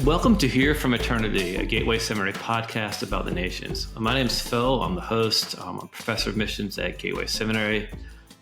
Welcome to Hear from Eternity, a Gateway Seminary podcast about the nations. My name's Phil. I'm the host. I'm a professor of missions at Gateway Seminary.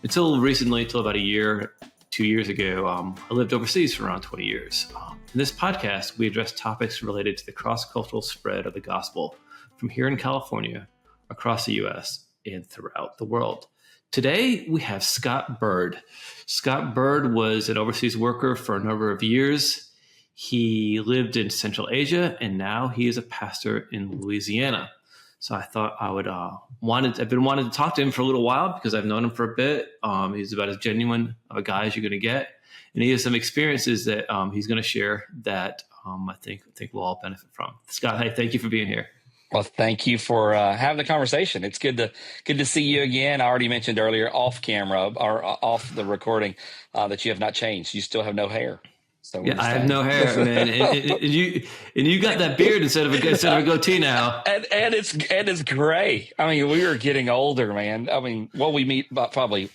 Until recently, until about 2 years ago, I lived overseas for around 20 years. In this podcast, we address topics related to the cross-cultural spread of the gospel from here in California, across the U.S., and throughout the world. Today, we have Scott Byrd. Scott Byrd was an overseas worker for a number of years. He lived in Central Asia, and now he is a pastor in Louisiana. So I thought I would I've been wanting to talk to him for a little while because I've known him for a bit. He's about as genuine of a guy as you're going to get, and he has some experiences that he's going to share that I think we'll all benefit from. Scott, hey, thank you for being here. Well, thank you for having the conversation. It's good to see you again. I already mentioned earlier off camera or off the recording that you have not changed. You still have no hair. So yeah, I have no hair, man, and you got that beard instead of a goatee now, and it's gray. I mean, we were getting older, man. I mean, we meet about probably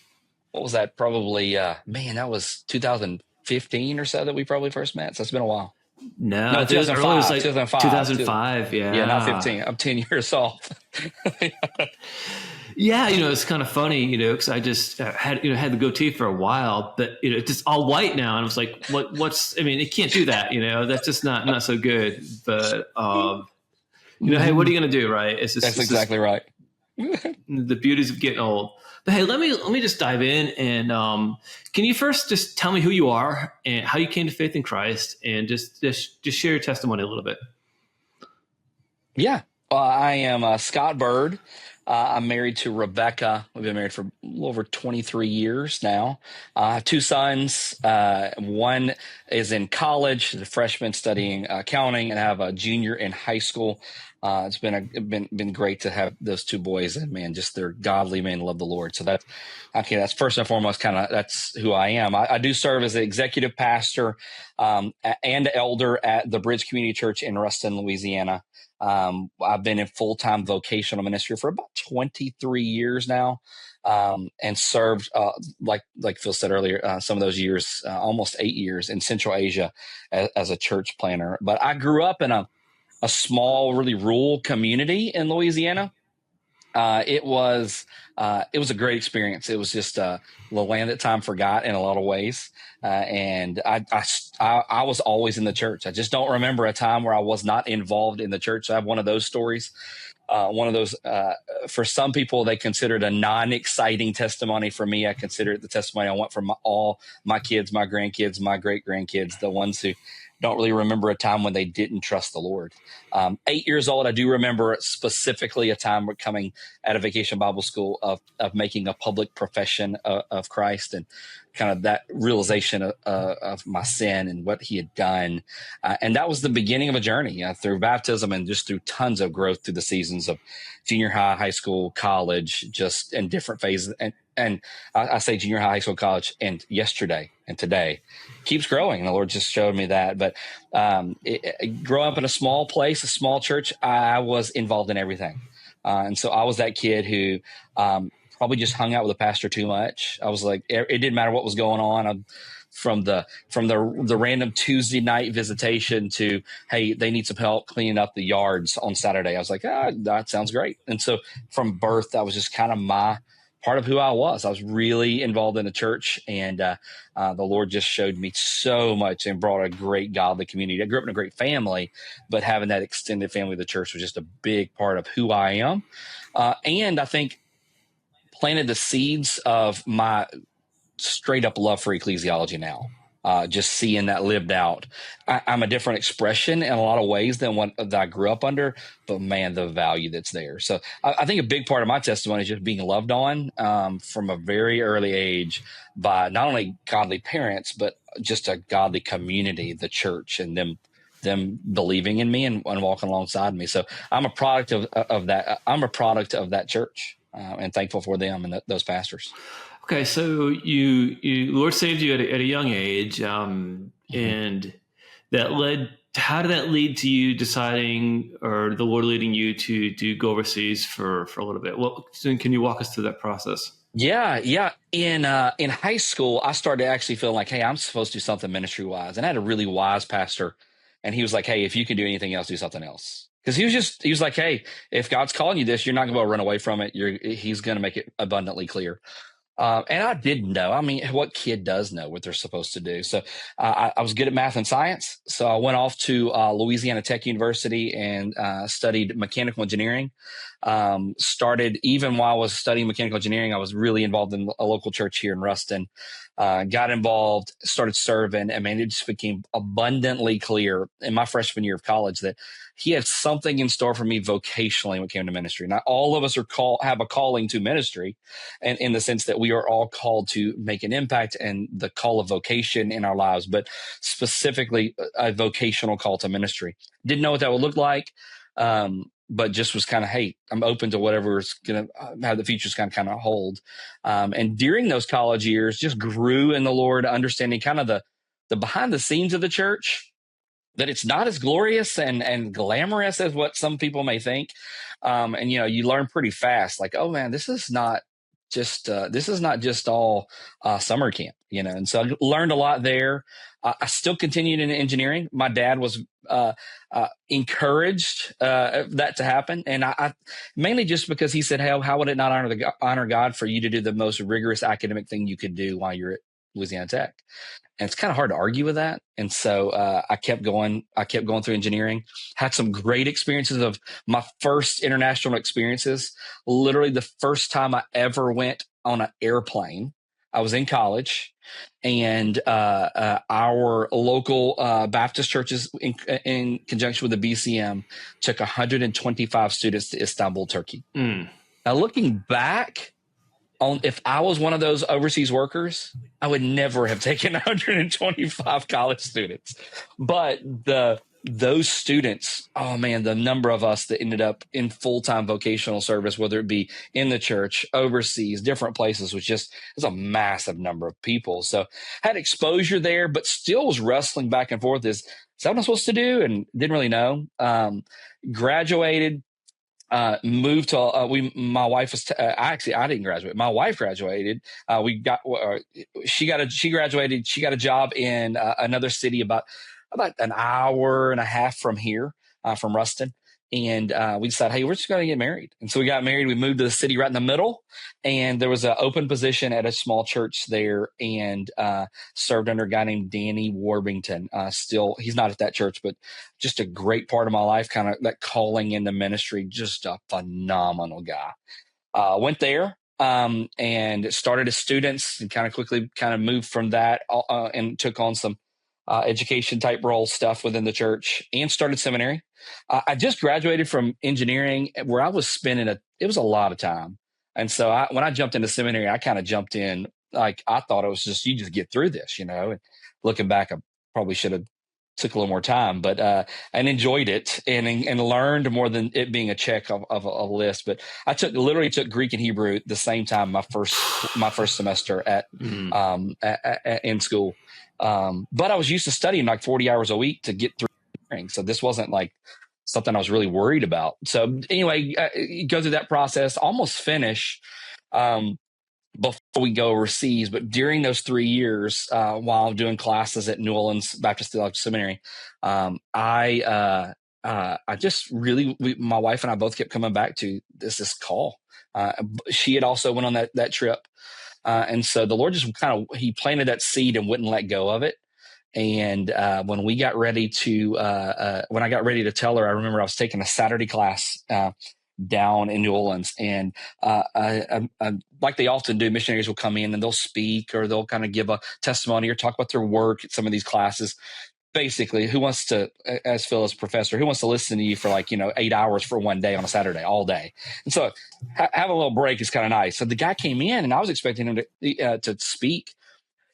what was that? Probably that was 2015 or so that we probably first met. So it's been a while. No, 2005. It was like 2005. Yeah, not 15. I'm 10 years off. Yeah, it's kind of funny, because I just had the goatee for a while, but it's just all white now, and I was like, what's? I mean, it can't do that, that's just not so good. But hey, what are you gonna do, right? That's exactly right. The beauties of getting old. But hey, let me just dive in, and can you first just tell me who you are and how you came to faith in Christ, and just share your testimony a little bit. Yeah, I am Scott Byrd. I'm married to Rebecca. We've been married for a little over 23 years now. I have two sons. One is in college, a freshman studying accounting, and I have a junior in high school. It's been great to have those two boys, and man, just they're godly men, love the Lord. So that's first and foremost, that's who I am. I do serve as an executive pastor and elder at the Bridge Community Church in Ruston, Louisiana. I've been in full-time vocational ministry for about 23 years now, and served, like Phil said earlier, some of those years, almost 8 years in Central Asia as a church planner. But I grew up in a small, really rural community in Louisiana. It was a great experience. It was just the land that time forgot in a lot of ways. And I was always in the church. I just don't remember a time where I was not involved in the church. So I have one of those stories. One of those, for some people, they consider it a non-exciting testimony. For me, I consider it the testimony I want from all my kids, my grandkids, my great-grandkids, the ones who don't really remember a time when they didn't trust the Lord. 8 years old, I do remember specifically a time coming out of Vacation Bible School of making a public profession of Christ, and kind of that realization of my sin and what he had done. And that was the beginning of a journey through baptism and just through tons of growth through the seasons of junior high, high school, college, just in different phases. And I say junior high, high school, college, and yesterday and today keeps growing. And the Lord just showed me that. But growing up in a small place, a small church, I was involved in everything. And so I was that kid who probably just hung out with the pastor too much. I was like, it didn't matter what was going on. From the random Tuesday night visitation to, hey, they need some help cleaning up the yards on Saturday. I was like, that sounds great. And so from birth, that was just kind of my part of who I was. I was really involved in the church, and the Lord just showed me so much and brought a great godly community. I grew up in a great family, but having that extended family of the church was just a big part of who I am. And I think planted the seeds of my straight up love for ecclesiology now. Just seeing that lived out. I'm a different expression in a lot of ways than what that I grew up under, but man, the value that's there. So I think a big part of my testimony is just being loved on from a very early age by not only godly parents, but just a godly community, the church, and them believing in me and walking alongside me. So I'm a product of that. I'm a product of that church, and thankful for them and those pastors. Okay, so you Lord saved you at a young age, and that led. How did that lead to you deciding, or the Lord leading you to go overseas for a little bit? Well, can you walk us through that process? Yeah. In high school, I started to actually feel like, hey, I'm supposed to do something ministry wise, and I had a really wise pastor And he was like, hey, if you can do anything else, do something else. Because he was like, hey, if God's calling you this, you're not going to run away from it. He's going to make it abundantly clear. And I didn't know. I mean, what kid does know what they're supposed to do? So I was good at math and science. So I went off to Louisiana Tech University and studied mechanical engineering. Started, even while I was studying mechanical engineering, I was really involved in a local church here in Ruston. Got involved, started serving, and man, it just became abundantly clear in my freshman year of college that he had something in store for me vocationally when it came to ministry. Not all of us have a calling to ministry, and in the sense that we are all called to make an impact and the call of vocation in our lives, but specifically a vocational call to ministry. Didn't know what that would look like, but just was kind of, hey, I'm open to whatever is going to have the future's kind of hold. And during those college years, just grew in the Lord, understanding kind of the behind the scenes of the church, that it's not as glorious and glamorous as what some people may think. And, you learn pretty fast, like, oh man, this is not just all summer camp, and so I learned a lot there. I still continued in engineering. My dad was encouraged that to happen. And I mainly just because he said, hey, how would it not honor God for you to do the most rigorous academic thing you could do while you're at Louisiana Tech? And it's kind of hard to argue with that. And so I kept going through engineering, had some great experiences of my first international experiences. Literally the first time I ever went on an airplane, I was in college, and our local Baptist churches in conjunction with the BCM took 125 students to Istanbul, Turkey. Now, looking back, if I was one of those overseas workers, I would never have taken 125 college students. But those students, oh man, the number of us that ended up in full-time vocational service, whether it be in the church, overseas, different places, it's a massive number of people. So had exposure there, but still was wrestling back and forth. Is that what I'm supposed to do? And didn't really know. Graduated. Moved to my wife was I didn't graduate. My wife graduated. She graduated. She got a job in another city about an hour and a half from here, from Ruston. And we decided, hey, we're just going to get married. And so we got married. We moved to the city right in the middle, and there was an open position at a small church there, and served under a guy named Danny Warbington. Still, he's not at that church, but just a great part of my life, kind of that calling into ministry, just a phenomenal guy. Went there and started as students, and kind of quickly moved from that and took on some education type role stuff within the church, and started seminary. I just graduated from engineering, where I was spending it was a lot of time. And so when I jumped into seminary, I kind of jumped in, like, I thought it was just, you just get through this, and looking back, I probably should have took a little more time, but and enjoyed it and learned more than it being a check of a list. But I literally took Greek and Hebrew at the same time my first semester in school. But I was used to studying like 40 hours a week to get through. So this wasn't like something I was really worried about. So anyway, you go through that process, almost finish before we go overseas. But during those 3 years, while doing classes at New Orleans Baptist Theological Seminary, I just really, my wife and I both kept coming back to this call. She had also went on that trip. And so the Lord just he planted that seed and wouldn't let go of it. And when I got ready to tell her, I remember I was taking a Saturday class down in New Orleans, and like they often do, missionaries will come in and they'll speak, or they'll kind of give a testimony or talk about their work at some of these classes. Basically, who wants to, as Phil is professor, who wants to listen to you for 8 hours for one day on a Saturday, all day? And so have a little break is kind of nice. So the guy came in, and I was expecting him to speak.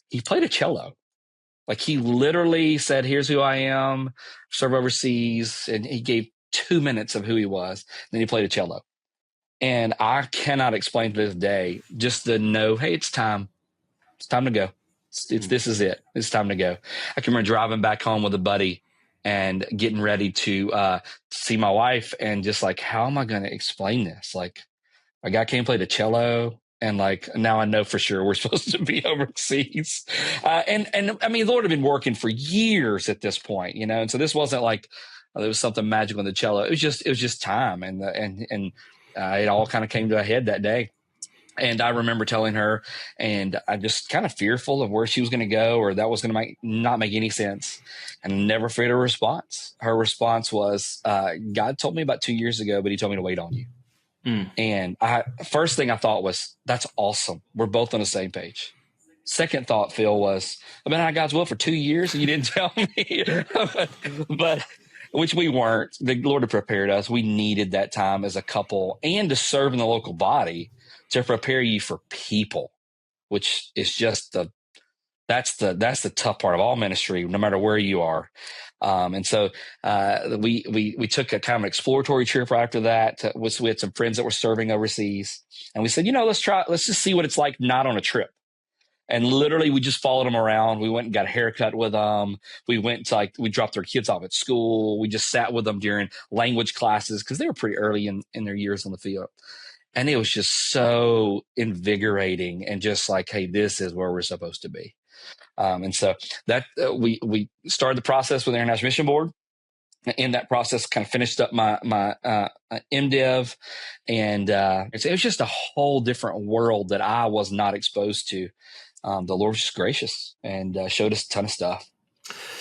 He played a cello. Like, he literally said, here's who I am, serve overseas. And he gave 2 minutes of who he was. Then he played a cello. And I cannot explain to this day, just to know, hey, it's time. It's time to go. This is it. It's time to go. I can remember driving back home with a buddy and getting ready to see my wife, and just like, how am I going to explain this? Like, a guy came play the cello, And like, now I know for sure we're supposed to be overseas. And I mean, the Lord had been working for years at this point, and so this wasn't like there was something magical in the cello. It was just time. And it all kind of came to a head that day. And I remember telling her, and I just kind of fearful of where she was going to go, or that was going to not make any sense. And I never forget her response. Her response was, God told me about 2 years ago, but he told me to wait on you. And first thing I thought was, that's awesome. We're both on the same page. Second thought, Phil, was, I've been out of God's will for 2 years and you didn't tell me. but which we weren't. The Lord had prepared us. We needed that time as a couple and to serve in the local body to prepare you for people, which is just that's the tough part of all ministry, no matter where you are. And so we took a kind of an exploratory trip right after that. We had some friends that were serving overseas, and we said, let's just see what it's like not on a trip. And literally, we just followed them around. We went and got a haircut with them. We went to we dropped their kids off at school. We just sat with them during language classes because they were pretty early in their years on the field. And it was just so invigorating and just like, hey, this is where we're supposed to be. And so that we started the process with the International Mission Board. In that process, kind of finished up my MDiv, and it was just a whole different world that I was not exposed to. The Lord was just gracious and showed us a ton of stuff.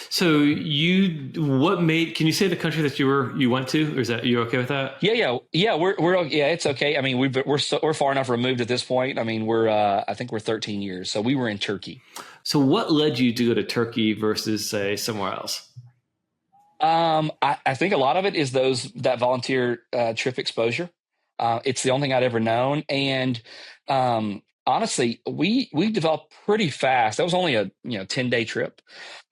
So can you say the country that you went to, or is that, you okay with that? Yeah. It's okay. I mean, we're far enough removed at this point. I mean, I think we're 13 years. So we were in Turkey. So what led you to go to Turkey versus say somewhere else? I think a lot of it is that volunteer trip exposure. It's the only thing I'd ever known. And honestly, we developed pretty fast. That was only a 10-day trip.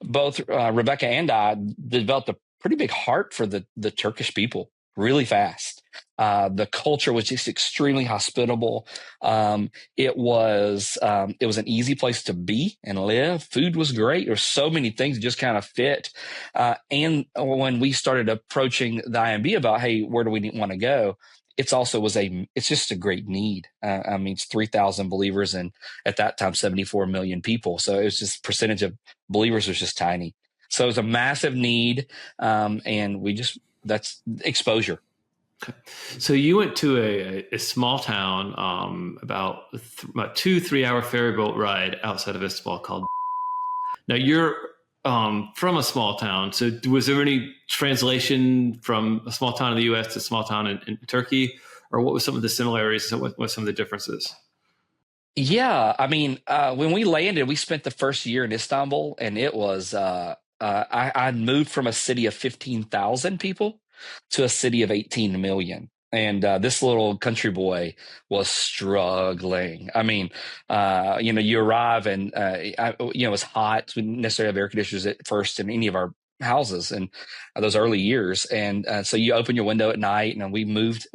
Both Rebecca and I developed a pretty big heart for the Turkish people really fast. The culture was just extremely hospitable. It was an easy place to be and live. Food was great. There were so many things that just kind of fit. And when we started approaching the IMB about, hey, where do we want to go? It's just a great need. I mean, it's 3,000 believers and at that time, 74 million people. So it was just percentage of believers was just tiny. So it was a massive need. And that's exposure. Okay. So you went to a small town, about a 2-3 hour ferry boat ride outside of Istanbul called. Now you're from a small town. So was there any translation from a small town in the U.S. to a small town in Turkey, or what were some of the similarities and what were some of the differences? Yeah, I mean, when we landed, we spent the first year in Istanbul, and it was I moved from a city of 15,000 people to a city of 18 million. And this little country boy was struggling. I mean, you arrive and, it was hot. We didn't necessarily have air conditioners at first in any of our houses in those early years. And so you open your window at night, and we moved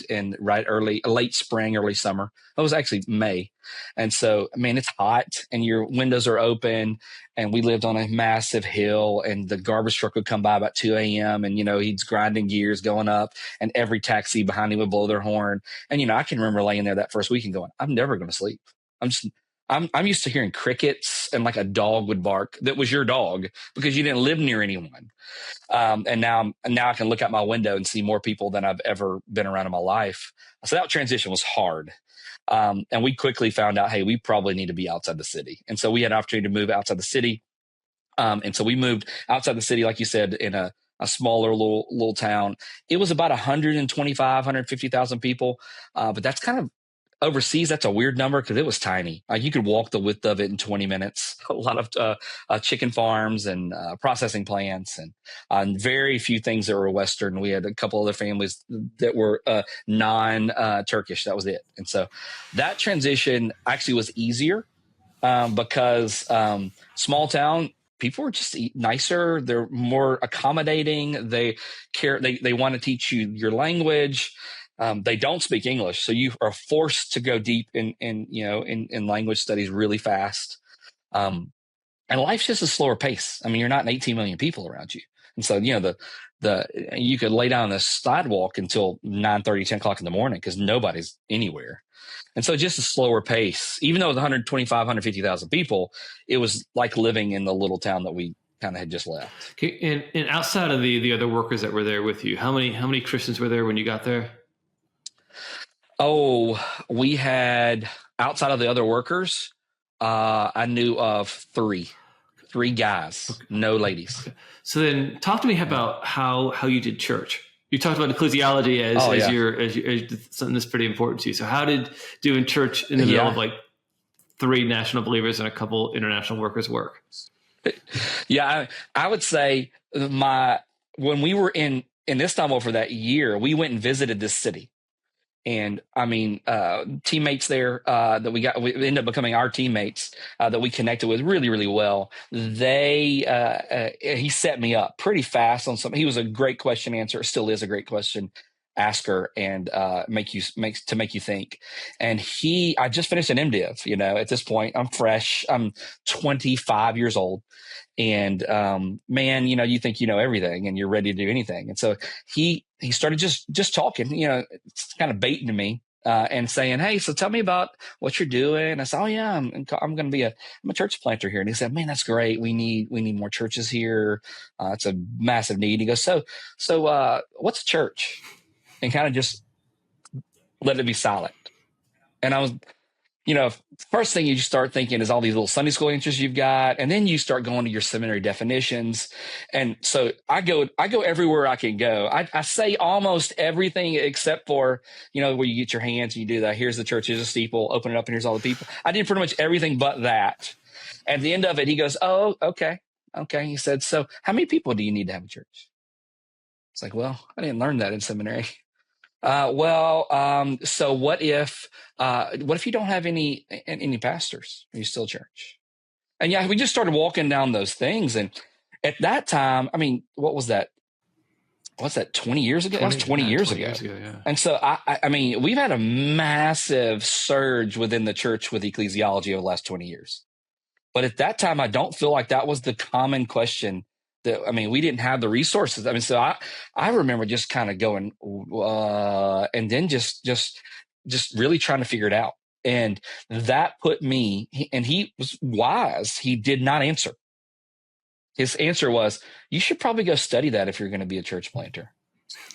in late spring, early summer. It was actually May. And so, I mean, it's hot and your windows are open, and we lived on a massive hill, and the garbage truck would come by about 2 a.m. and, he's grinding gears going up, and every taxi behind him would blow their horn. And, I can remember laying there that first week and going, I'm never going to sleep. I'm used to hearing crickets and like a dog would bark that was your dog because you didn't live near anyone. And now I can look out my window and see more people than I've ever been around in my life. So that transition was hard. And we quickly found out, hey, we probably need to be outside the city. And so we had an opportunity to move outside the city. And so we moved outside the city, like you said, in a smaller little town. It was about 150,000 people. But that's kind of overseas. That's a weird number because it was tiny. You could walk the width of it in 20 minutes. A lot of chicken farms and processing plants and very few things that were Western. We had a couple other families that were non-Turkish. That was it. And so that transition actually was easier because small town, people are just nicer. They're more accommodating. They care. They want to teach you your language. They don't speak English, so you are forced to go deep in language studies really fast. and life's just a slower pace. I mean, you're not 18 million people around you. And so, you could lay down on the sidewalk until 9:30, 10 o'clock in the morning because nobody's anywhere. And so just a slower pace, even though it was 125, 150,000 people, it was like living in the little town that we kind of had just left. Okay, and outside of the other workers that were there with you, how many Christians were there when you got there? Oh, we had, outside of the other workers, I knew of three guys, okay. No ladies. Okay. So then talk to me about how you did church. You talked about ecclesiology as something that's pretty important to you. So how did doing church in the middle of like 3 national believers and a couple international workers work? Yeah, I would say when we were in Istanbul for that year, we went and visited this city. And I mean, teammates there that we ended up becoming our teammates that we connected with really, really well. He set me up pretty fast on something. He was a great question answer. Still is a great question asker and make you think. And I just finished an MDiv. At this point, I'm fresh. I'm 25 years old. And man, you think you know everything and you're ready to do anything. And so he started just talking, kind of baiting me and saying, "Hey, so tell me about what you're doing." I said, "Oh yeah, I'm going to be I'm a church planter here." And he said, "Man, that's great. We need more churches here. It's a massive need." He goes, "So what's a church?" And kind of just let it be silent. And I was, first thing you start thinking is all these little Sunday school answers you've got, and then you start going to your seminary definitions. And so I go everywhere I can go. I say almost everything except for, where you get your hands and you do that. Here's the church, here's a steeple, open it up, and here's all the people. I did pretty much everything but that. At the end of it, he goes, "Oh, okay. Okay." He said, "So how many people do you need to have a church?" It's like, well, I didn't learn that in seminary. So what if you don't have any pastors? Are you still a church? And yeah, we just started walking down those things. And at that time, I mean, what was that? What's that? 20 years ago? That was 20 years ago. Yeah. And so I mean, we've had a massive surge within the church with ecclesiology over the last 20 years. But at that time, I don't feel like that was the common question. We didn't have the resources. I mean, so I remember just kind of going, and then just really trying to figure it out. And that put me, and he was wise. He did not answer. His answer was, "You should probably go study that if you're going to be a church planter,"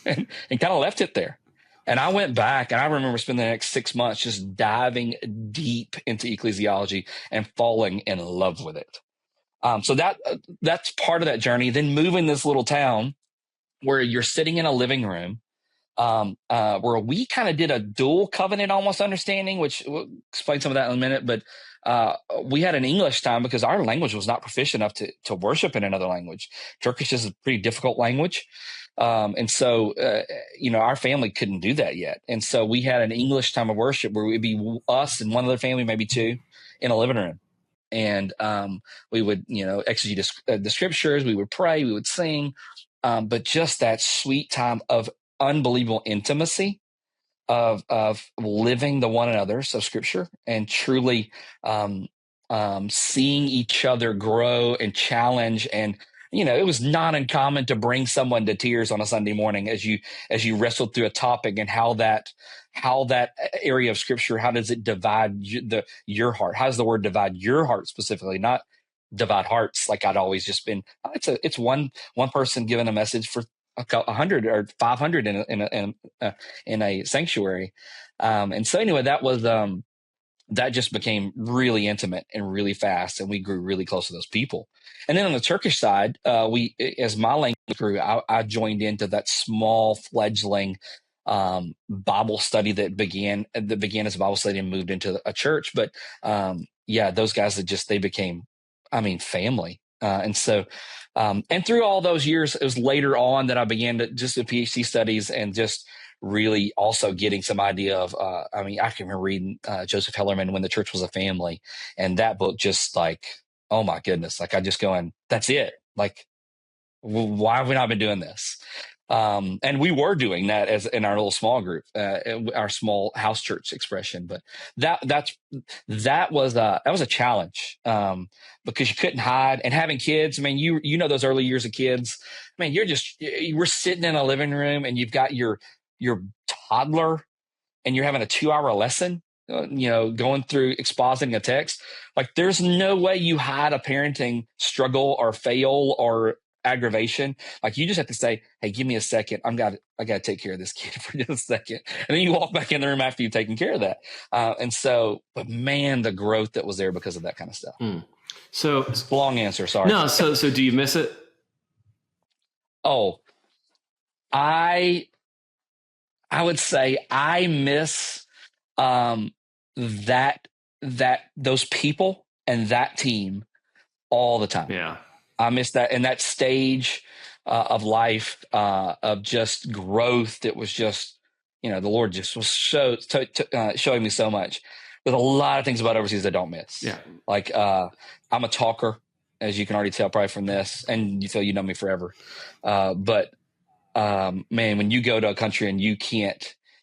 and kind of left it there. And I went back, and I remember spending the next 6 months just diving deep into ecclesiology and falling in love with it. So that's part of that journey. Then moving this little town where you're sitting in a living room, where we kind of did a dual covenant almost understanding, which we'll explain some of that in a minute. But we had an English time because our language was not proficient enough to worship in another language. Turkish is a pretty difficult language. And so, our family couldn't do that yet. And so we had an English time of worship where we'd be us and one other family, maybe 2, in a living room. And we would, exegete the scriptures, we would pray, we would sing, but just that sweet time of unbelievable intimacy of living the one another's of scripture and truly seeing each other grow and challenge. And it was not uncommon to bring someone to tears on a Sunday morning as you wrestled through a topic and how that area of scripture, how does it divide your heart? How does the word divide your heart specifically? Not divide hearts like I'd always just been. It's one person giving a message for 100 or 500 in a sanctuary. And so anyway, that was that just became really intimate and really fast, and we grew really close to those people. And then on the Turkish side, as my language grew, I joined into that small fledgling Bible study that began as a Bible study and moved into a church. But those guys they became, family. And so, and through all those years, it was later on that I began to just do PhD studies and just really also getting some idea of, I can remember reading Joseph Hellerman, When the Church Was a Family. And that book just like, oh my goodness, like I just going, that's it. Like, why have we not been doing this? And we were doing that as in our little small group, our small house church expression. But that was a challenge, because you couldn't hide. And having kids, I mean, you know those early years of kids. I mean, we're sitting in a living room and you've got your toddler and you're having a 2-hour lesson, going through expositing a text. Like, there's no way you hide a parenting struggle or fail or aggravation. Like, you just have to say, hey, give me a second. I got to take care of this kid for just a second. And then you walk back in the room after you've taken care of that. But man, the growth that was there because of that kind of stuff. So long answer. Sorry. No. So do you miss it? Oh, I would say I miss that those people and that team all the time. Yeah, I miss that, and that stage of life of just growth. That was just, the Lord just was showing me so much. With a lot of things about overseas I don't miss. Yeah, like I'm a talker, as you can already tell probably from this, and you know me forever. But man, when you go to a country and you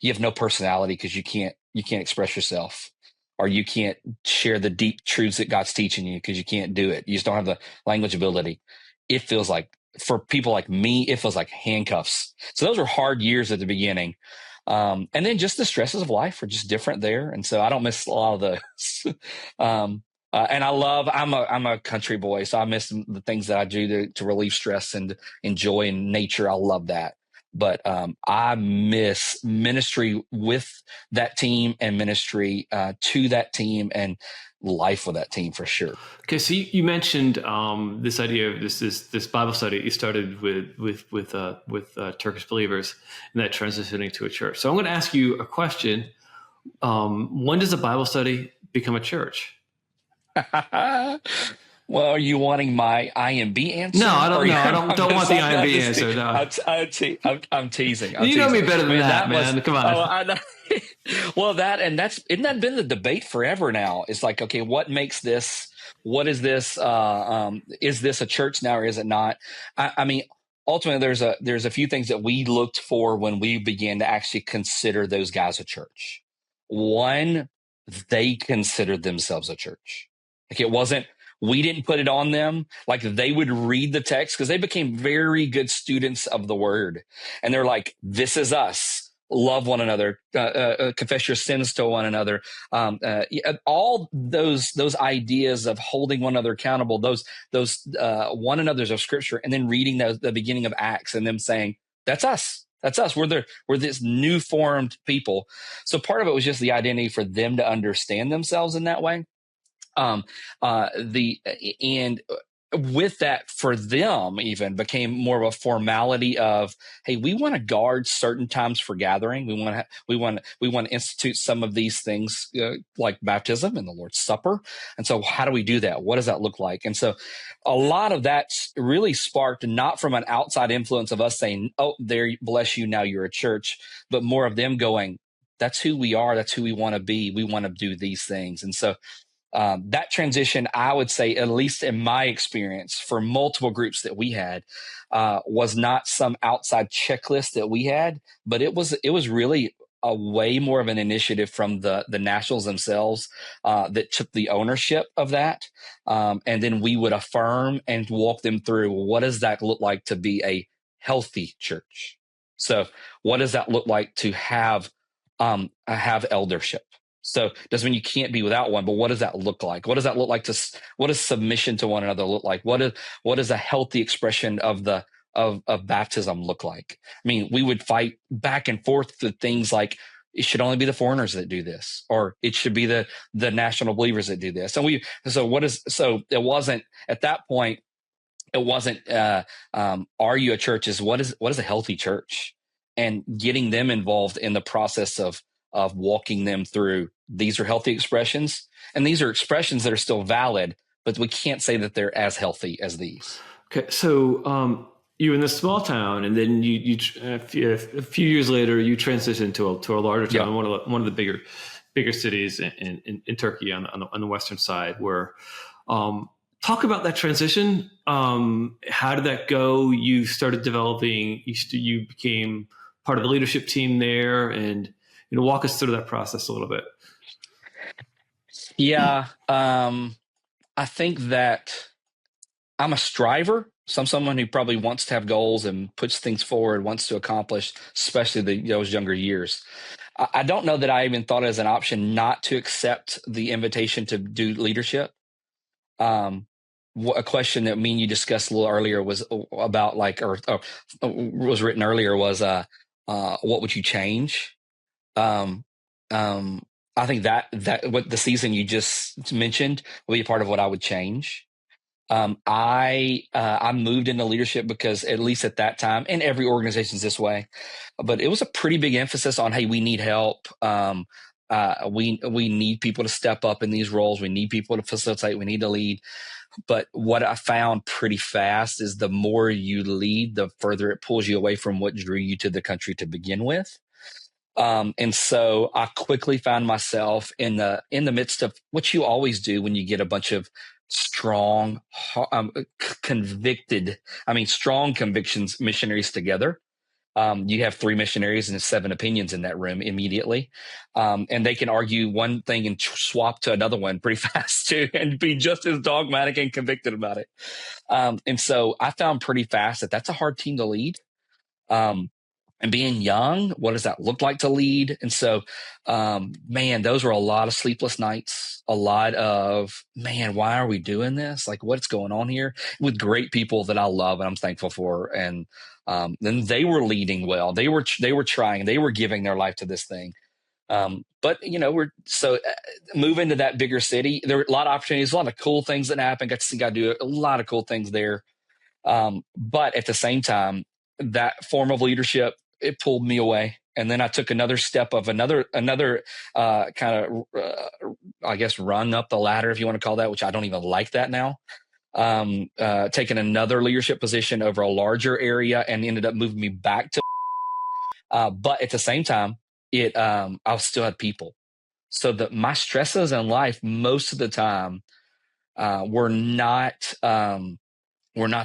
have no personality because you can't express yourself, or you can't share the deep truths that God's teaching you because you can't do it. You just don't have the language ability. It feels like, for people like me, it feels like handcuffs. So those were hard years at the beginning. And then just the stresses of life are just different there. And so I don't miss a lot of those. And I'm a country boy, so I miss the things that I do to relieve stress and enjoy in nature. I love that. But I miss ministry with that team and ministry to that team and life with that team for sure. Okay, so you mentioned this idea of this Bible study you started with Turkish believers and that transitioning to a church. So I'm going to ask you a question. When does a Bible study become a church? Well, are you wanting my IMB answer? No, I don't know. I don't want the IMB answer. No. I'm teasing. You know me better than that, man. Come on. Oh, I know. Well, isn't that been the debate forever now? It's like, okay, what makes this? What is this? Is this a church now or is it not? I mean, ultimately, there's a few things that we looked for when we began to actually consider those guys a church. One, they considered themselves a church. Like, it wasn't, we didn't put it on them. Like, they would read the text because they became very good students of the word. And they're like, this is us. Love one another, confess your sins to one another. All those ideas of holding one another accountable, those one another's of scripture, and then reading the beginning of Acts and them saying, that's us. That's us. We're this new formed people. So part of it was just the identity for them to understand themselves in that way. And with that, for them, even became more of a formality of, hey, we want to guard certain times for gathering. We want to institute some of these things like baptism and the Lord's Supper. And so, how do we do that? What does that look like? And so, a lot of that really sparked not from an outside influence of us saying, "Oh, there, bless you, now you're a church," but more of them going, "That's who we are. That's who we want to be. We want to do these things." And so, that transition, I would say, at least in my experience, for multiple groups that we had, was not some outside checklist that we had, but it was really a way more of an initiative from the nationals themselves that took the ownership of that, and then we would affirm and walk them through, what does that look like to be a healthy church? So, what does that look like to have eldership? So doesn't mean you can't be without one, but what does that look like? What does that look like what does submission to one another look like? What is a healthy expression of baptism look like? I mean, we would fight back and forth to things like, it should only be the foreigners that do this, or it should be the national believers that do this. So it wasn't at that point, it wasn't, are you a church? Is what is a healthy church, and getting them involved in the process of walking them through, these are healthy expressions, and these are expressions that are still valid, but we can't say that they're as healthy as these. Okay, so you were in this small town, and then you a few years later you transitioned to a larger town, one of the bigger cities in Turkey on the western side. Where talk talk about that transition. How did that go? You started developing, you became part of the leadership team there, and walk us through that process a little bit. Yeah. I think that I'm a striver. So I'm someone who probably wants to have goals and puts things forward, wants to accomplish, especially those younger years. I don't know that I even thought it as an option not to accept the invitation to do leadership. A question that me and you discussed a little earlier was about was written earlier was, what would you change? Um, I think that what the season you just mentioned will be a part of what I would change. I moved into leadership because, at least at that time, and every organization is this way, but it was a pretty big emphasis on, hey, we need help. We need people to step up in these roles. We need people to facilitate. We need to lead. But what I found pretty fast is the more you lead, the further it pulls you away from what drew you to the country to begin with. And so I quickly found myself in the midst of what you always do when you get a bunch of strong, strong convictions missionaries together. You have 3 missionaries and 7 opinions in that room immediately. And they can argue one thing and swap to another one pretty fast too, and be just as dogmatic and convicted about it. And so I found pretty fast that that's a hard team to lead. And being young, what does that look like to lead? And so, those were a lot of sleepless nights, a lot of, why are we doing this? Like, what's going on here? With great people that I love and I'm thankful for. And then they were leading well. They were trying, they were giving their life to this thing. But moving to that bigger city, there were a lot of opportunities, a lot of cool things that happened. Got to do a lot of cool things there. But at the same time, that form of leadership, it pulled me away. And then I took another step of another I guess, rung up the ladder, if you want to call that, which I don't even like that now. Taking another leadership position over a larger area and ended up moving me back to, but at the same time, I still had people. So my stresses in life most of the time, were not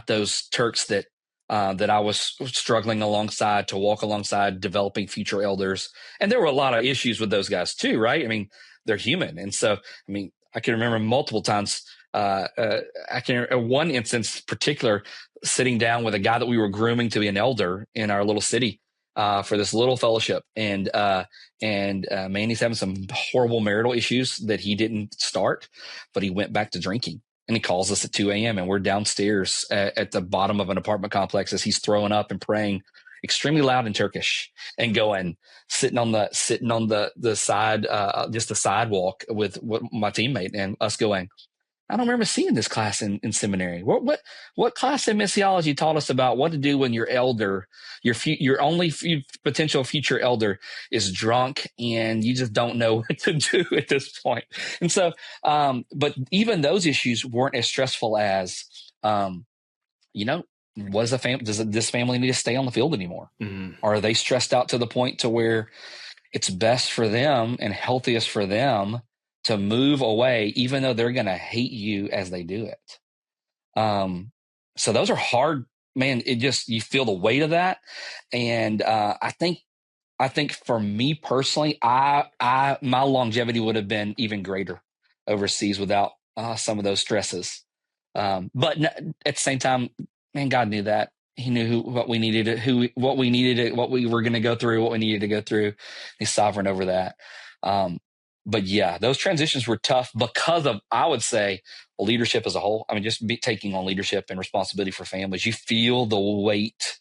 those Turks that I was struggling alongside to walk alongside developing future elders. And there were a lot of issues with those guys too, right? I mean, they're human. And so, I can remember multiple times, one instance in particular, sitting down with a guy that we were grooming to be an elder in our little city, for this little fellowship. And he's having some horrible marital issues that he didn't start, but he went back to drinking. And he calls us at 2 a.m. and we're downstairs at the bottom of an apartment complex as he's throwing up and praying extremely loud in Turkish and sitting on the side, just the sidewalk with my teammate and us going, I don't remember seeing this class in seminary. What class in missiology taught us about what to do when your elder, your only potential future elder, is drunk and you just don't know what to do at this point? And so, but even those issues weren't as stressful as, what is does this family need to stay on the field anymore? Mm-hmm. Or are they stressed out to the point to where it's best for them and healthiest for them to move away, even though they're going to hate you as they do it? So those are hard, man. You feel the weight of that. And, I think for me personally, my longevity would have been even greater overseas without, some of those stresses. But at the same time, man, God knew that. He knew what we needed, what we were going to go through, what we needed to go through. He's sovereign over that. But yeah, those transitions were tough because of, I would say, leadership as a whole. Just taking on leadership and responsibility for families. You feel the weight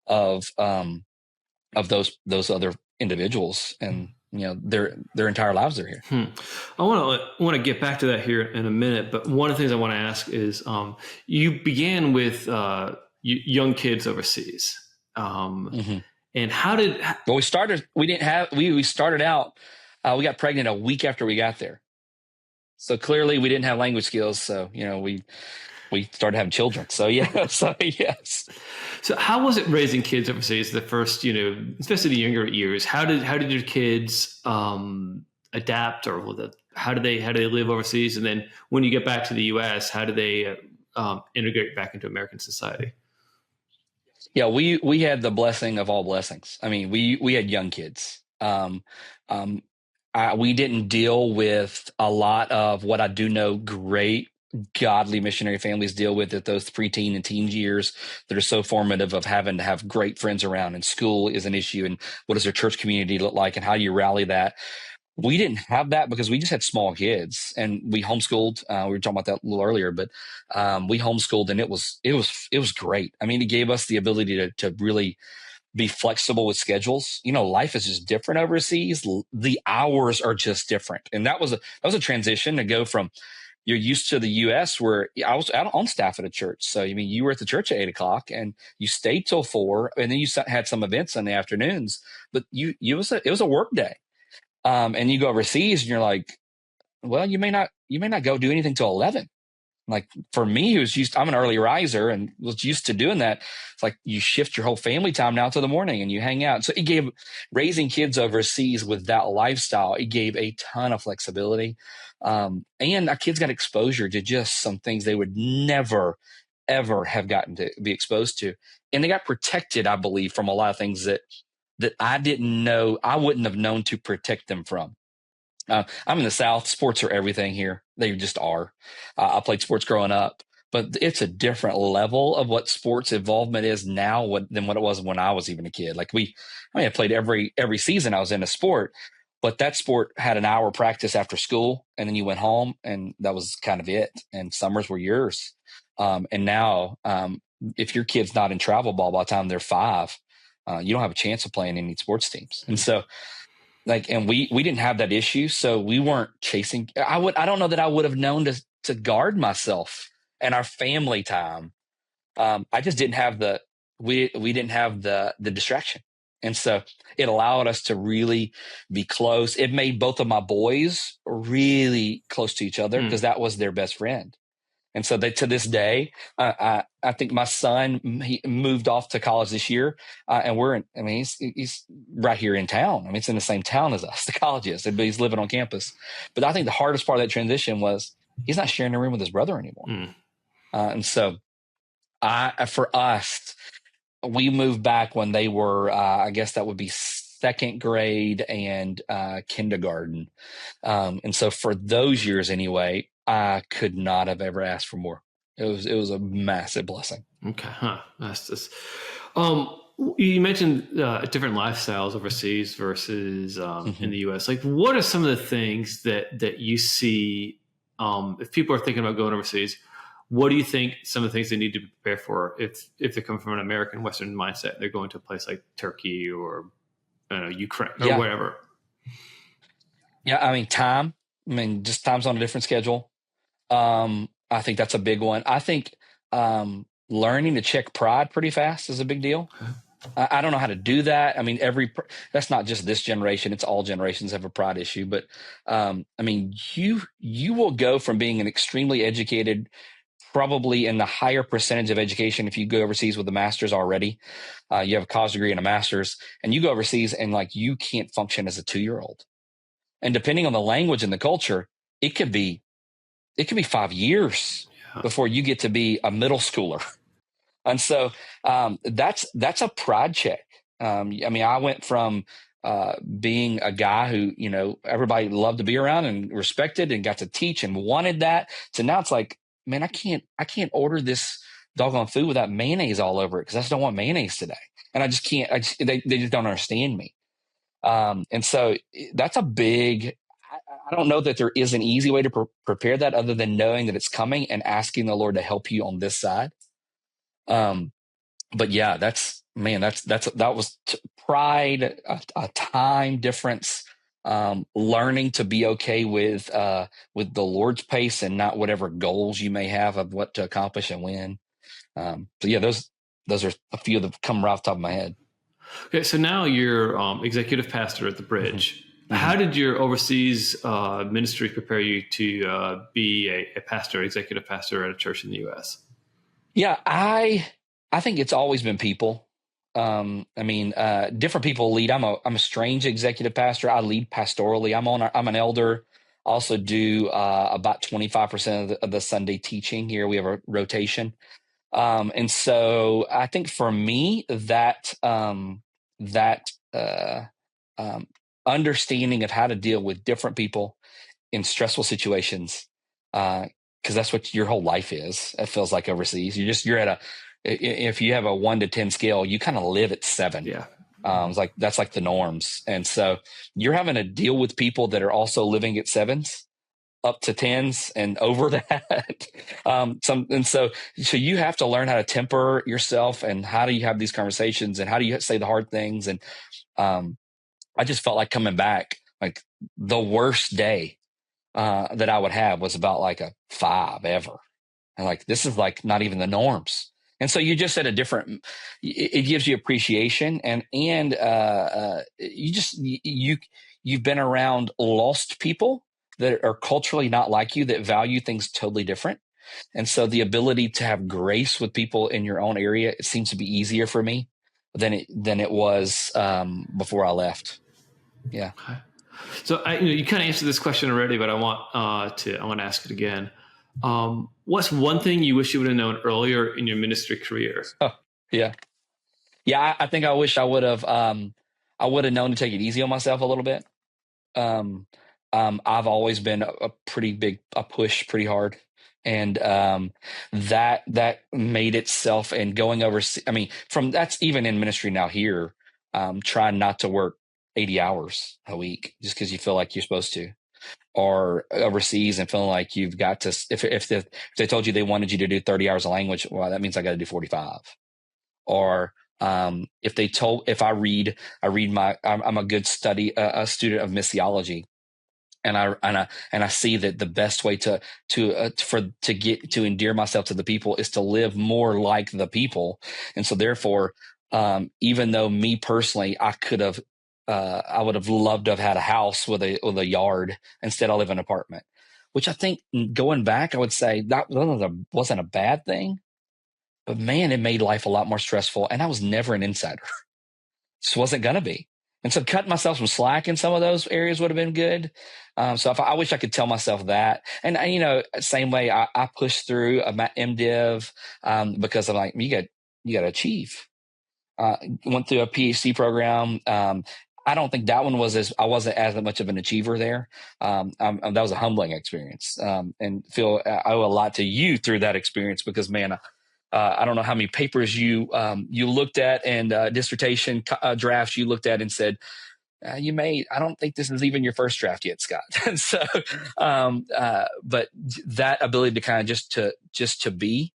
of those other individuals, and their entire lives are here. I want to get back to that here in a minute, but one of the things I want to ask is, you began with young kids overseas, mm-hmm. And how did? Well, we started out. We got pregnant a week after we got there, so clearly we didn't have language skills. So we started having children. So yeah, yes. So how was it raising kids overseas? The first, especially the younger years. How did your kids adapt, or how do they live overseas? And then when you get back to the U.S., how do they integrate back into American society? Yeah, we had the blessing of all blessings. I mean, we had young kids. Um, we didn't deal with a lot of what I do know great godly missionary families deal with at those preteen and teen years that are so formative of having to have great friends around, and school is an issue, and what does their church community look like, and how do you rally that? We didn't have that because we just had small kids, and we homeschooled. We were talking about that a little earlier, but we homeschooled, and it was great. I mean, it gave us the ability to really be flexible with schedules. Life is just different overseas. The hours are just different, and that was a transition to go from you're used to the U.S. where I was on staff at a church. So I mean, you were at the church at 8 o'clock, and you stayed till 4, and then you had some events in the afternoons. But it was a work day. And you go overseas and you're like, well, you may not go do anything till 11. Like for me, I'm an early riser and was used to doing that. It's like you shift your whole family time now to the morning and you hang out. So it gave raising kids overseas with that lifestyle, it gave a ton of flexibility. And our kids got exposure to just some things they would never, ever have gotten to be exposed to. And they got protected, I believe, from a lot of things that I didn't know, I wouldn't have known to protect them from. I'm in the South. Sports are everything here. They just are. I played sports growing up, but it's a different level of what sports involvement is now than what it was when I was even a kid. I played every season I was in a sport, but that sport had an hour practice after school, and then you went home, and that was kind of it. And summers were yours. And now, if your kid's not in travel ball by the time they're 5, you don't have a chance of playing any sports teams. And so, and we didn't have that issue, so we weren't chasing. I don't know that I would have known to guard myself and our family time. I just didn't have we didn't have the distraction, and so it allowed us to really be close. It made both of my boys really close to each other because that was their best friend. And so to this day, I think my son, he moved off to college this year, and he's right here in town. I mean, it's in the same town as us, the college is, but he's living on campus. But I think the hardest part of that transition was he's not sharing a room with his brother anymore. And so for us, we moved back when they were, I guess that would be second grade and kindergarten. And so for those years anyway, I could not have ever asked for more. It was a massive blessing. Okay. That's just, you mentioned different lifestyles overseas versus in the U.S. Like, what are some of the things that you see if people are thinking about going overseas? What do you think some of the things they need to prepare for if they come from an American Western mindset? They're going to a place like Turkey or Ukraine or whatever. Yeah, I mean, just time's on a different schedule. I think that's a big one. I think learning to check pride pretty fast is a big deal. I don't know how to do that. I mean, that's not just this generation; it's all generations have a pride issue. But I mean, you will go from being an extremely educated, probably in the higher percentage of education if you go overseas with a master's already. You have a college degree and a master's, and you go overseas and you can't function as a 2-year-old. And depending on the language and the culture, it could be 5 years before you get to be a middle schooler. And so that's a pride check. I mean, I went from being a guy who, everybody loved to be around and respected and got to teach and wanted that, to now it's like, man, I can't order this doggone food without mayonnaise all over it because I just don't want mayonnaise today. And I just can't, they just don't understand me. And so that's a big, I don't know that there is an easy way to prepare that other than knowing that it's coming and asking the Lord to help you on this side. But yeah, that was pride, a time difference, learning to be okay with the Lord's pace and not whatever goals you may have of what to accomplish and when. So yeah, those are a few that come right off the top of my head. Okay, so now you're executive pastor at the Bridge. How did your overseas ministry prepare you to be a pastor, executive pastor at a church in the U.S.? Yeah, I think it's always been people. I mean, different people lead. I'm a strange executive pastor. I lead pastorally. I'm an elder. Also do about 25% of the Sunday teaching here. We have a rotation. And so I think for me that understanding of how to deal with different people in stressful situations, because that's what your whole life is. It feels like overseas. You're at if you have a 1 to 10 scale, you kind of live at 7. Yeah. It's like that's like the norms. And so you're having to deal with people that are also living at 7s up to 10s and over that. So you have to learn how to temper yourself, and how do you have these conversations, and how do you say the hard things. And I just felt like coming back, like the worst day that I would have was about like a 5 ever. And like, this is like not even the norms. And so you just said it gives you appreciation, and you've been around lost people that are culturally not like you, that value things totally different. And so the ability to have grace with people in your own area, it seems to be easier for me than it was before I left. Yeah. Okay. So you kind of answered this question already, but I want to ask it again. What's one thing you wish you would have known earlier in your ministry career? Oh, yeah. I think I wish I would have known to take it easy on myself a little bit. I've always been a pretty big, push pretty hard. And that made itself, and going overseas. I mean, that's even in ministry now here, trying not to work 80 hours a week just because you feel like you're supposed to, or overseas and feeling like you've got to, if they told you they wanted you to do 30 hours of language, well, that means I got to do 45. Or if I read I'm a good a student of missiology, and I see that the best way to endear myself to the people is to live more like the people. And so therefore, even though me personally, I would have loved to have had a house with a yard. Instead, I live in an apartment, which I think, going back, I would say that wasn't a bad thing. But man, it made life a lot more stressful. And I was never an insider. Just wasn't going to be. And so cutting myself some slack in some of those areas would have been good. So I wish I could tell myself that. And same way I pushed through a MDiv because I'm like, you got to achieve. Went through a PhD program. I don't think that one I wasn't as much of an achiever there. That was a humbling experience, and feel I owe a lot to you through that experience, because man, I don't know how many papers you looked at, and dissertation drafts you looked at and said, I don't think this is even your first draft yet, Scott. And so, but that ability to kind of just to be,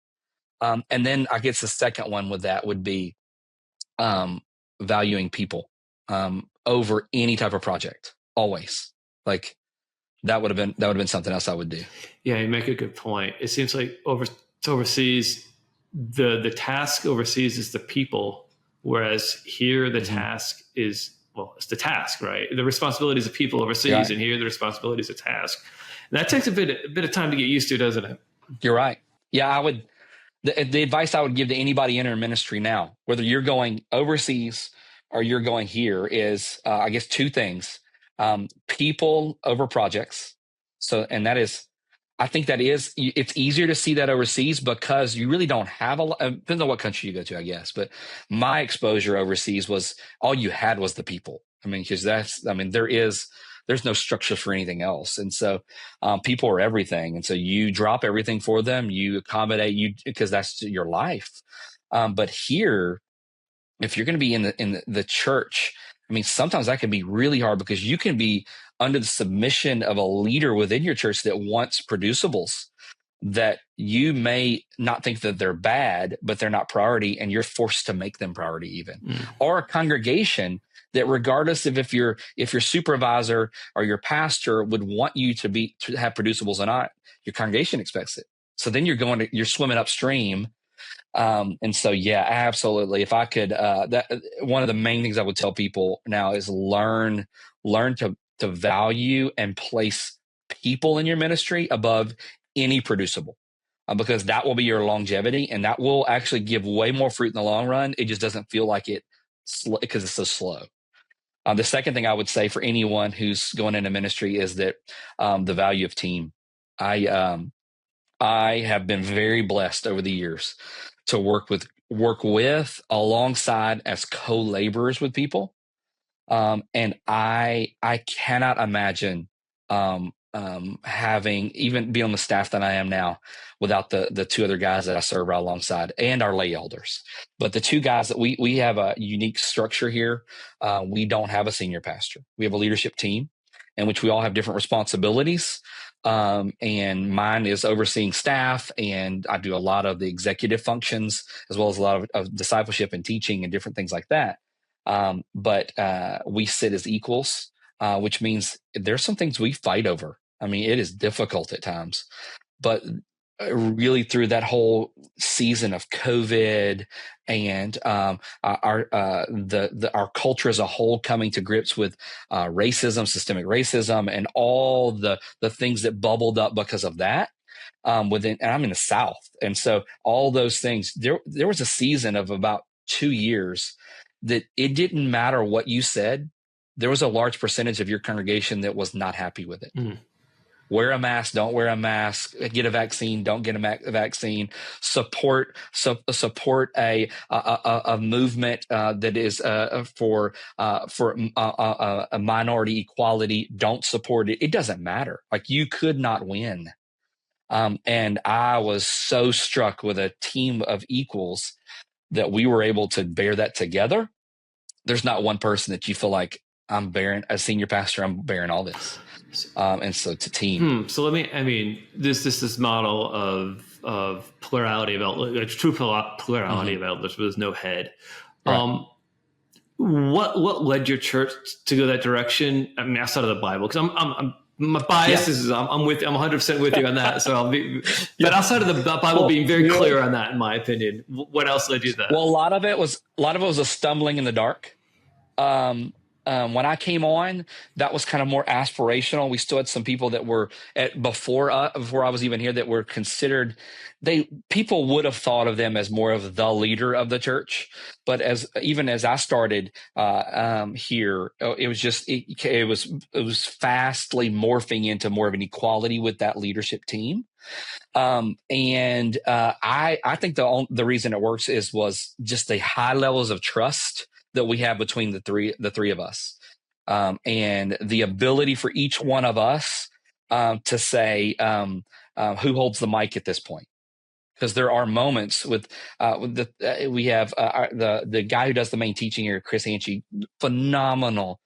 and then I guess the second one with that would be valuing people over any type of project. Always, like that would have been something else I would do. Yeah, you make a good point. It seems like overseas, the task overseas is the people, whereas here the task is, it's the task, right? The responsibilities of people overseas, right. And here the responsibility is a task. And that takes a bit of time to get used to, doesn't it? You're right. Yeah, I would. The advice I would give to anybody entering ministry now, whether you're going overseas or you're going here, is I guess 2 things: people over projects. So, and that is, I think it's easier to see that overseas because you really don't have a lot. Depends on what country you go to, I guess. But my exposure overseas was all you had was the people. I mean, because there's no structure for anything else. And so people are everything. And so you drop everything for them, you accommodate because that's your life. But here, if you're going to be in the church, I mean, sometimes that can be really hard because you can be under the submission of a leader within your church that wants producibles that you may not think that they're bad, but they're not priority, and you're forced to make them priority even. Or a congregation that, regardless of if your supervisor or your pastor would want you to have producibles or not, your congregation expects it. So then you're swimming upstream. And so, yeah, absolutely. If I could, one of the main things I would tell people now is learn to value and place people in your ministry above any producible, because that will be your longevity, and that will actually give way more fruit in the long run. It just doesn't feel like it because it's so slow. The second thing I would say for anyone who's going into ministry is that the value of team. I have been very blessed over the years to work with alongside as co-laborers with people. And I cannot imagine having even be on the staff that I am now without the two other guys that I serve right alongside and our lay elders. But the two guys that we have a unique structure here. We don't have a senior pastor. We have a leadership team in which we all have different responsibilities. And mine is overseeing staff, and I do a lot of the executive functions as well as a lot of discipleship and teaching and different things like that. But we sit as equals, which means there's some things we fight over. I mean, it is difficult at times, but really through that whole season of COVID and our culture as a whole coming to grips with racism, systemic racism, and all the things that bubbled up because of that. And I'm in the South, and so all those things. There was a season of about 2 years that it didn't matter what you said. There was a large percentage of your congregation that was not happy with it. Mm. Wear a mask, don't wear a mask, get a vaccine, don't get a vaccine, support a movement that is for a minority equality, don't support it. It doesn't matter. Like, you could not win. And I was so struck with a team of equals that we were able to bear that together. There's not one person that you feel like, I'm bearing, as senior pastor, I'm bearing all this. And so it's a team. So this model of plurality of elders, a true plurality of elders, but there's no head. Right. What led your church to go that direction? I mean, outside of the Bible, because I'm my bias is I'm 100% with you on that. So I'll be, but outside of the Bible being very clear on that, in my opinion, what else led you to that? Well, a lot of it was a stumbling in the dark. When I came on, that was kind of more aspirational. We still had some people that were before I was even here that were considered. People would have thought of them as more of the leader of the church, but as I started here, it was fastly morphing into more of an equality with that leadership team. I think the reason it works was just the high levels of trust that we have between the three of us, and the ability for each one of us to say who holds the mic at this point. Because there are moments we have the guy who does the main teaching here, Chris Hanchy, phenomenal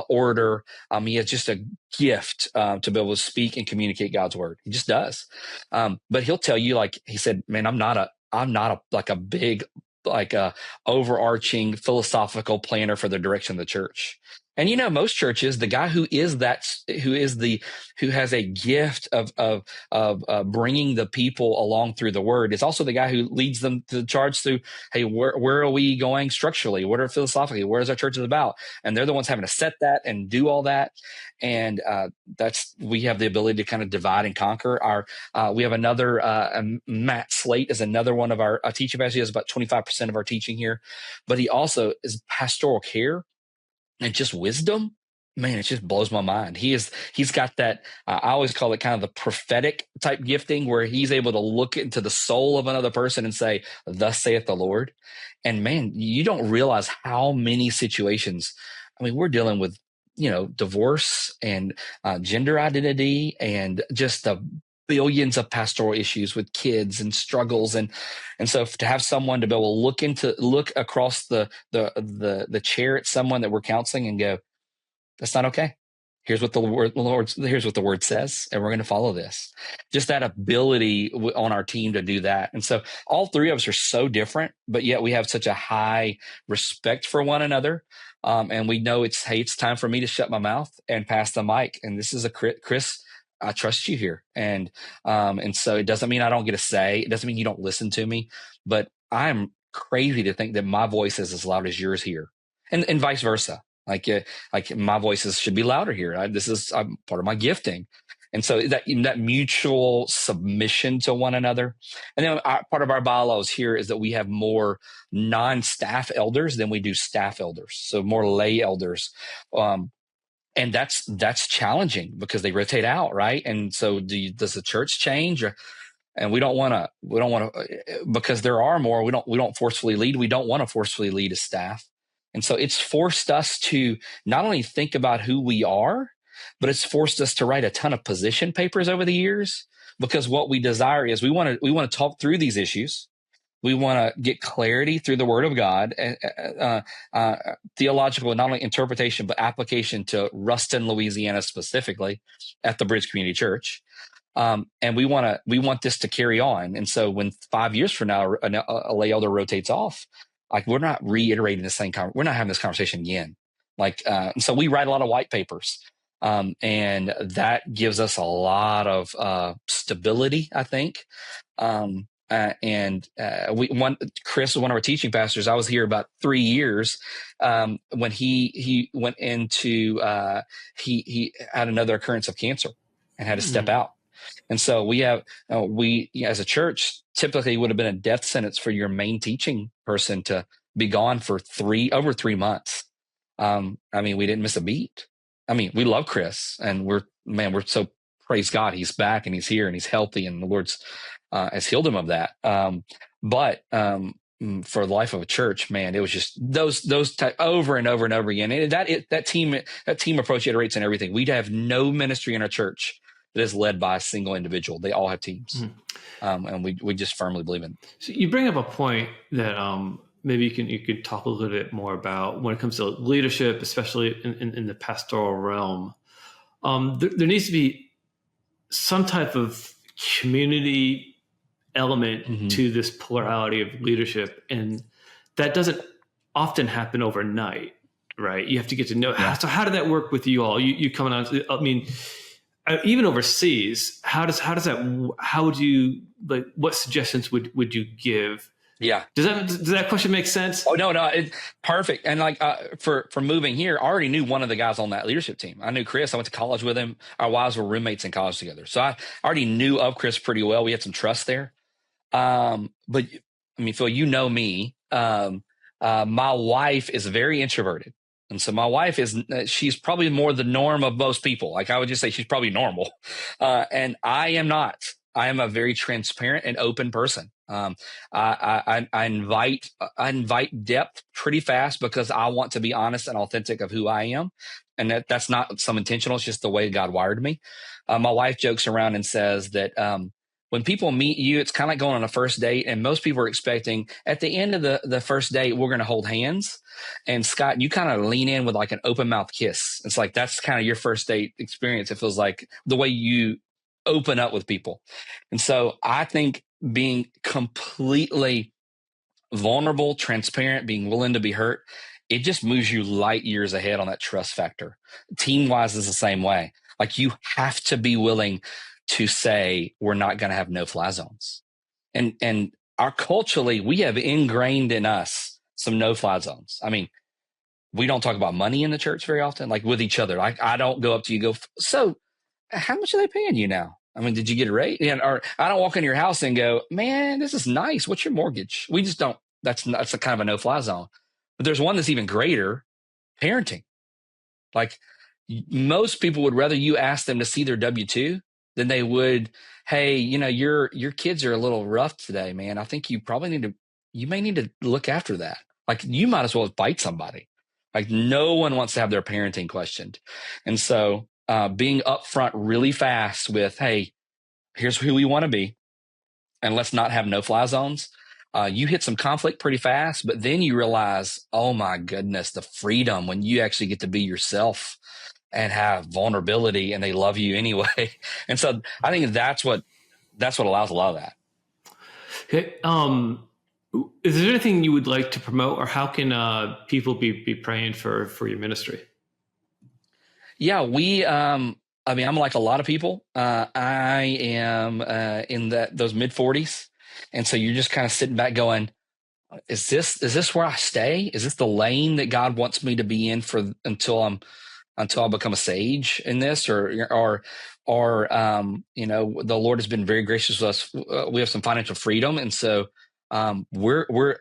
orator. He has just a gift to be able to speak and communicate God's word. He just does. But he'll tell you, like he said, man, I'm not a big overarching philosophical planner for the direction of the church. And most churches, the guy who has a gift of bringing the people along through the word is also the guy who leads them to the charge through, hey, where are we going structurally? What are philosophically? Where is our church about? And they're the ones having to set that and do all that. And we have the ability to kind of divide and conquer. We have another Matt Slate is another one of our teaching pastors. He has about 25% of our teaching here, but he also is pastoral care. And just wisdom, man, it just blows my mind. He's got that, I always call it kind of the prophetic type gifting, where he's able to look into the soul of another person and say, thus saith the Lord. And man, you don't realize how many situations, I mean, we're dealing with, divorce and gender identity and just the billions of pastoral issues with kids and struggles. And so to have someone to be able to look across the chair at someone that we're counseling and go, that's not okay. Here's what the word says, and we're going to follow this. Just that ability on our team to do that. And so all three of us are so different, but yet we have such a high respect for one another. And we know it's time for me to shut my mouth and pass the mic. And this is Chris, I trust you here. And so it doesn't mean I don't get a say. It doesn't mean you don't listen to me, but I'm crazy to think that my voice is as loud as yours here, and vice versa. Like my voices should be louder here. I'm part of my gifting. And so that mutual submission to one another. And then part of our bylaws here is that we have more non-staff elders than we do staff elders. So more lay elders. And that's challenging because they rotate out, right? And so does the church change? And we don't want to, because there are more, we don't forcefully lead. We don't want to forcefully lead as staff. And so it's forced us to not only think about who we are, but it's forced us to write a ton of position papers over the years, because what we desire is we want to talk through these issues. We want to get clarity through the Word of God, theological, not only interpretation, but application to Ruston, Louisiana, specifically at the Bridge Community Church. And we want this to carry on. And so when 5 years from now, a lay elder rotates off, like we're not reiterating the same we're not having this conversation again. So we write a lot of white papers. And that gives us a lot of stability, I think. Chris was one of our teaching pastors. I was here about 3 years when he went into he had another occurrence of cancer and had to step out. And so we as a church typically would have been a death sentence for your main teaching person to be gone for over 3 months. We didn't miss a beat. We love Chris, and we're so, praise God, he's back and he's here and he's healthy, and the Lord's has healed him of that. But for the life of a church, man, it was just those over and over and over again. And that team approach iterates in everything. We'd have no ministry in our church that is led by a single individual. They all have teams. And we just firmly believe in. So you bring up a point that maybe you could talk a little bit more about when it comes to leadership, especially in the pastoral realm. There needs to be some type of community element to this plurality of leadership, and that doesn't often happen overnight, right? You have to get to know. So how did that work with you all? You coming on? Even overseas, how would you, like, what suggestions would you give? Yeah. Does that question make sense? Oh, no, it's perfect. And for moving here, I already knew one of the guys on that leadership team. I knew Chris. I went to college with him. Our wives were roommates in college together. So I already knew of Chris pretty well. We had some trust there. But Phil, you know me. My wife is very introverted. And so my wife she's probably more the norm of most people. Like, I would just say she's probably normal. And I am not. I am a very transparent and open person. I invite depth pretty fast because I want to be honest and authentic of who I am. And that's not some intentional. It's just the way God wired me. My wife jokes around and says that, when people meet you, it's kind of like going on a first date, and most people are expecting at the end of the first date, we're going to hold hands. And Scott, you kind of lean in with like an open mouth kiss. It's like, that's kind of your first date experience. It feels like the way you open up with people. And so I think being completely vulnerable, transparent, being willing to be hurt, it just moves you light years ahead on that trust factor. Team wise is the same way. Like, you have to be willing to say, we're not going to have no-fly zones. And our culturally, we have ingrained in us some no-fly zones. We don't talk about money in the church very often, like with each other. Like, I don't go up to you and go, so how much are they paying you now? Did you get a rate? Or I don't walk into your house and go, man, this is nice. What's your mortgage? We just don't. That's a kind of a no-fly zone. But there's one that's even greater: parenting. Like, most people would rather you ask them to see their W-2 than they would, hey, your kids are a little rough today, man. I think you may need to look after that. Like, you might as well bite somebody. Like, no one wants to have their parenting questioned. And so being upfront really fast with, hey, here's who we want to be, and let's not have no-fly zones. You hit some conflict pretty fast, but then you realize, oh my goodness, the freedom when you actually get to be yourself and have vulnerability, and they love you anyway. And so I think that's what allows a lot of that. Okay. Is there anything you would like to promote, or how can people be praying for your ministry? Yeah, I'm like a lot of people. I am in those mid 40s. And so you're just kind of sitting back going, is this where I stay? Is this the lane that God wants me to be in until I'm until I become a sage in this, or the Lord has been very gracious with us. We have some financial freedom. And so we're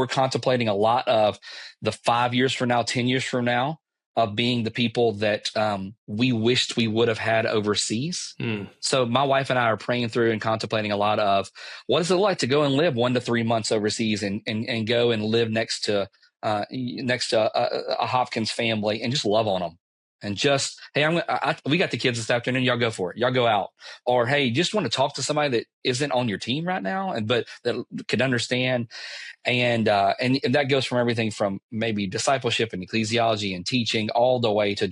contemplating a lot of the 5 years from now, 10 years from now, of being the people that we wished we would have had overseas. So my wife and I are praying through and contemplating a lot of what is it like to go and live 1 to 3 months overseas and go and live next to a Hopkins family and just love on them. And just, hey, we got the kids this afternoon. Y'all go for it. Y'all go out. Or, hey, you just want to talk to somebody that isn't on your team right now, but that could understand. And that goes from everything from maybe discipleship and ecclesiology and teaching all the way to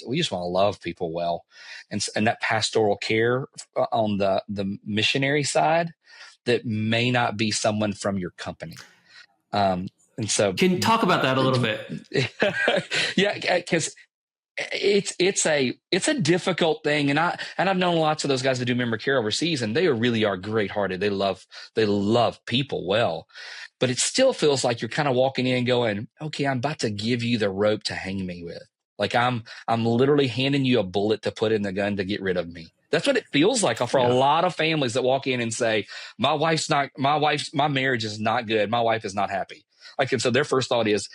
we just want to love people well. And that pastoral care on the missionary side that may not be someone from your company. And so, can you talk about that a little bit? Yeah, because it's a difficult thing, and I've known lots of those guys that do member care overseas, and they really are great hearted. They love people well, but it still feels like you're kind of walking in going, okay, I'm about to give you the rope to hang me with. Like I'm literally handing you a bullet to put in the gun to get rid of me. That's what it feels like for a lot of families that walk in and say, my marriage is not good. My wife is not happy. And so their first thought is,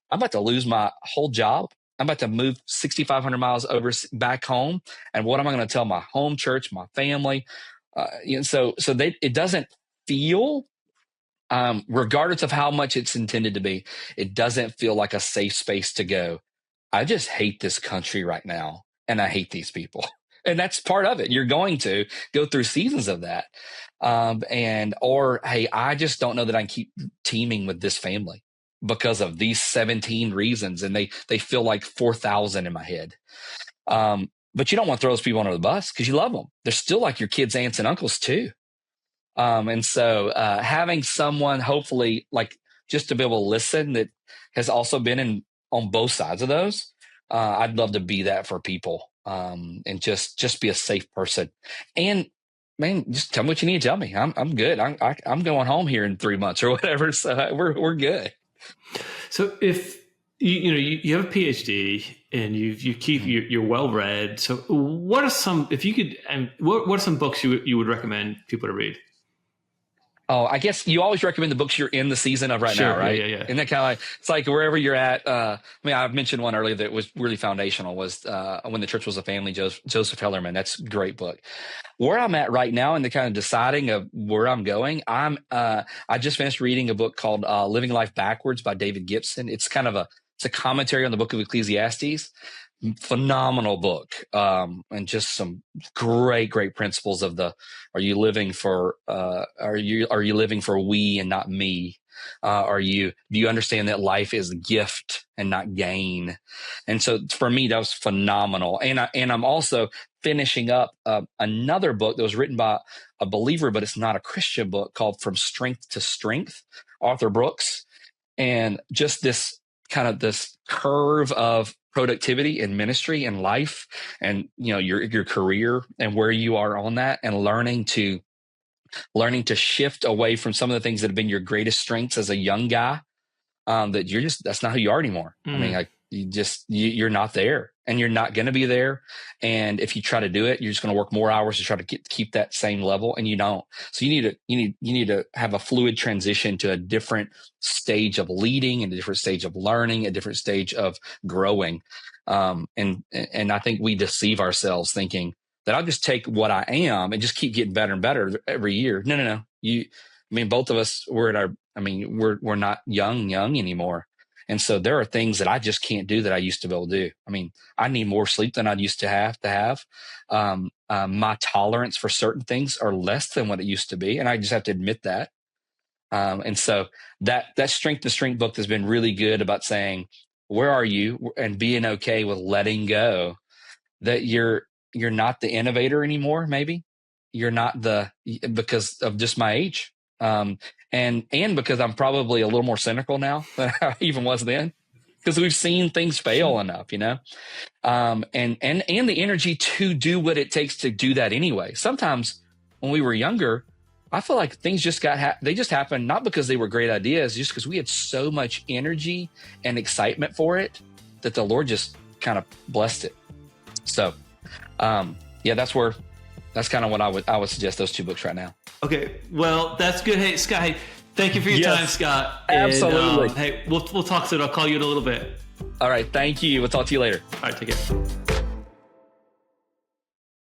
I'm about to lose my whole job. I'm about to move 6,500 miles back home. And what am I going to tell my home church, my family? It doesn't feel, regardless of how much it's intended to be, it doesn't feel like a safe space to go. I just hate this country right now, and I hate these people. And that's part of it. You're going to go through seasons of that. Hey, I just don't know that I can keep teaming with this family because of these 17 reasons. And they feel like 4,000 in my head. But you don't want to throw those people under the bus because you love them. They're still like your kids, aunts, and uncles too. Having someone hopefully just to be able to listen that has also been on both sides of those. I'd love to be that for people. And just be a safe person. And man, just tell me what you need to tell me. I'm good. I'm going home here in 3 months or whatever. So we're good. So if you have a PhD and you're well read. So what are some books you would recommend people to read? Oh, I guess you always recommend the books you're in the season of now, right? Yeah. And that kind of it's like wherever you're at. I've mentioned one earlier that was really foundational was When the Church Was a Family, Joseph Hellerman. That's a great book. Where I'm at right now in the kind of deciding of where I'm going, I just finished reading a book called Living Life Backwards by David Gibson. It's a commentary on the book of Ecclesiastes. Phenomenal book, and just some great principles of are you living for we and not me? Do you understand that life is gift and not gain? And so for me, that was phenomenal. And I'm also finishing up another book that was written by a believer, but it's not a Christian book, called From Strength to Strength, Arthur Brooks. And just this curve of productivity and ministry and life and your career and where you are on that, and learning to shift away from some of the things that have been your greatest strengths as a young guy, that's not who you are anymore. I mean, you're not there, and you're not going to be there. And if you try to do it, you're just going to work more hours to try to keep that same level, and you don't. So you need to have a fluid transition to a different stage of leading, and a different stage of learning, a different stage of growing. And I think we deceive ourselves thinking that I'll just take what I am and just keep getting better and better every year. No. Both of us we're not young anymore. And so there are things that I just can't do that I used to be able to do. I mean, I need more sleep than I used to have. My tolerance for certain things are less than what it used to be. And I just have to admit that. And so that Strength to Strength book has been really good about saying, where are you? And being okay with letting go that you're not the innovator anymore. Maybe you're not because of just my age. And because I'm probably a little more cynical now than I even was then, because we've seen things fail enough, and the energy to do what it takes to do that anyway. Sometimes when we were younger, I feel like things just they just happened, not because they were great ideas, just because we had so much energy and excitement for it that the Lord just kind of blessed it. So, yeah, that's kind of what I would suggest those 2 books right now. Okay, well, that's good. Hey, Scott, hey, thank you for your time, Scott. Absolutely. And, hey, we'll talk soon. I'll call you in a little bit. All right, thank you. We'll talk to you later. All right, take care.